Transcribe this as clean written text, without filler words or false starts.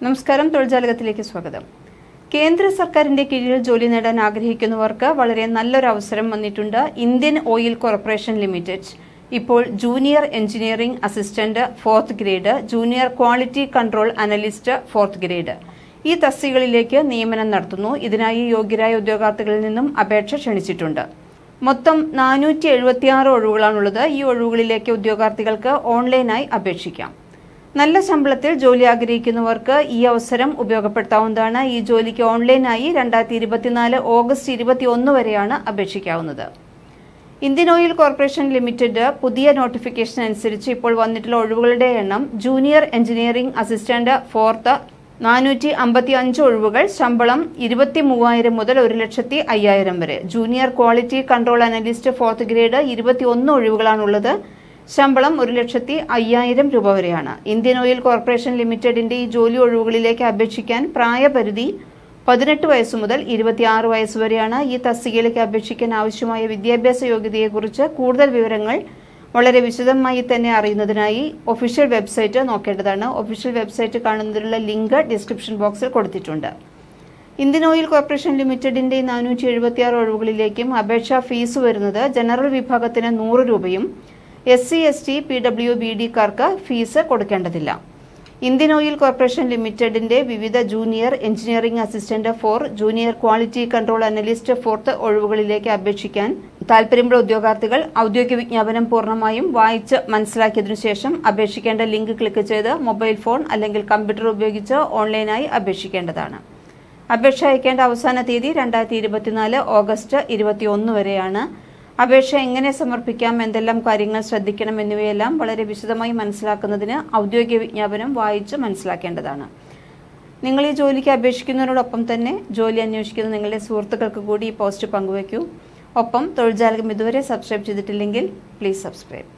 നമസ്കാരം, തൊഴിൽജാലകത്തിലേക്ക് സ്വാഗതം. കേന്ദ്ര സർക്കാരിന്റെ കീഴിൽ ജോലി നേടാൻ ആഗ്രഹിക്കുന്നവർക്ക് വളരെ നല്ലൊരു അവസരം വന്നിട്ടുണ്ട്. ഇന്ത്യൻ ഓയിൽ കോർപ്പറേഷൻ ലിമിറ്റഡ് ഇപ്പോൾ junior engineering assistant 4th grade, junior quality control analyst 4th grade ഈ തസ്തികകളിലേക്ക് നിയമനം നടത്തുന്നു. ഇതിനായി യോഗ്യരായ ഉദ്യോഗാർത്ഥികളിൽ നിന്നും അപേക്ഷ ക്ഷണിച്ചിട്ടുണ്ട്. മൊത്തം 476 ഒഴിവുകളാണുള്ളത്. ഈ ഒഴിവുകളിലേക്ക് ഉദ്യോഗാർത്ഥികൾക്ക് ഓൺലൈനായി അപേക്ഷിക്കാം. നല്ല ശമ്പളത്തിൽ ജോലി ആഗ്രഹിക്കുന്നവർക്ക് ഈ അവസരം ഉപയോഗപ്പെടുത്താവുന്നതാണ്. ഈ ജോലിക്ക് ഓൺലൈനായി 2024 ഓഗസ്റ്റ് 21 വരെയാണ് അപേക്ഷിക്കാവുന്നത്. ഇന്ത്യൻ ഓയിൽ കോർപ്പറേഷൻ ലിമിറ്റഡ് പുതിയ നോട്ടിഫിക്കേഷൻ അനുസരിച്ച് ഇപ്പോൾ വന്നിട്ടുള്ള ഒഴിവുകളുടെ എണ്ണം: ജൂനിയർ എഞ്ചിനീയറിംഗ് അസിസ്റ്റന്റ് 4th 455 ഒഴിവുകൾ, ശമ്പളം 23,000 മുതൽ 1,05,000 വരെ. Junior quality control analyst 4th grade 21 ഒഴിവുകളാണുള്ളത്. ശമ്പളം 1,05,000 രൂപ വരെയാണ്. ഇന്ത്യൻ ഓയിൽ കോർപ്പറേഷൻ ലിമിറ്റഡിന്റെ ഈ ജോലി ഒഴിവുകളിലേക്ക് അപേക്ഷിക്കാൻ പ്രായപരിധി 18 വയസ്സ് മുതൽ 26 വയസ്സ് വരെയാണ്. ഈ തസ്തികയിലേക്ക് അപേക്ഷിക്കാൻ ആവശ്യമായ വിദ്യാഭ്യാസ യോഗ്യതയെക്കുറിച്ച് കൂടുതൽ വിവരങ്ങൾ വളരെ വിശദമായി തന്നെ അറിയുന്നതിനായി ഒഫീഷ്യൽ വെബ്സൈറ്റ് നോക്കേണ്ടതാണ്. ഒഫീഷ്യൽ വെബ്സൈറ്റ് കാണുന്നതിനുള്ള ലിങ്ക് ഡിസ്ക്രിപ്ഷൻ ബോക്സിൽ കൊടുത്തിട്ടുണ്ട്. ഇന്ത്യൻ ഓയിൽ കോർപ്പറേഷൻ ലിമിറ്റഡിന്റെ 476 ഒഴിവുകളിലേക്കും അപേക്ഷാ ഫീസ് വരുന്നത്: ജനറൽ വിഭാഗത്തിന് 100 രൂപയും SC ST PWBDക്കാർക്ക് ഫീസ് കൊടുക്കേണ്ടതില്ല. ഇന്ത്യൻ ഓയിൽ കോർപ്പറേഷൻ ലിമിറ്റഡിന്റെ വിവിധ junior engineering assistant 4, junior quality control analyst 4th ഒഴിവുകളിലേക്ക് അപേക്ഷിക്കാൻ താൽപര്യമുള്ള ഉദ്യോഗാർത്ഥികൾ ഔദ്യോഗിക വിജ്ഞാപനം പൂർണ്ണമായും വായിച്ച് മനസ്സിലാക്കിയതിനു ശേഷം അപേക്ഷിക്കേണ്ട ലിങ്ക് ക്ലിക്ക് ചെയ്ത് മൊബൈൽ ഫോൺ അല്ലെങ്കിൽ കമ്പ്യൂട്ടർ ഉപയോഗിച്ച് ഓൺലൈനായി അപേക്ഷിക്കേണ്ടതാണ്. അപേക്ഷ അയക്കേണ്ട അവസാന തീയതി 2024 ഓഗസ്റ്റ് 21 വരെയാണ്. അപേക്ഷ എങ്ങനെ സമർപ്പിക്കാം, എന്തെല്ലാം കാര്യങ്ങൾ ശ്രദ്ധിക്കണം എന്നിവയെല്ലാം വളരെ വിശദമായി മനസ്സിലാക്കുന്നതിന് ഔദ്യോഗിക വിജ്ഞാപനം വായിച്ച് മനസ്സിലാക്കേണ്ടതാണ്. നിങ്ങൾ ഈ ജോലിക്ക് അപേക്ഷിക്കുന്നതിനോടൊപ്പം തന്നെ ജോലി അന്വേഷിക്കുന്ന നിങ്ങളുടെ സുഹൃത്തുക്കൾക്ക് കൂടി ഈ പോസ്റ്റ് പങ്കുവയ്ക്കൂ. ഒപ്പം തൊഴിൽജാലകം ഇതുവരെ സബ്സ്ക്രൈബ് ചെയ്തിട്ടില്ലെങ്കിൽ പ്ലീസ് സബ്സ്ക്രൈബ്.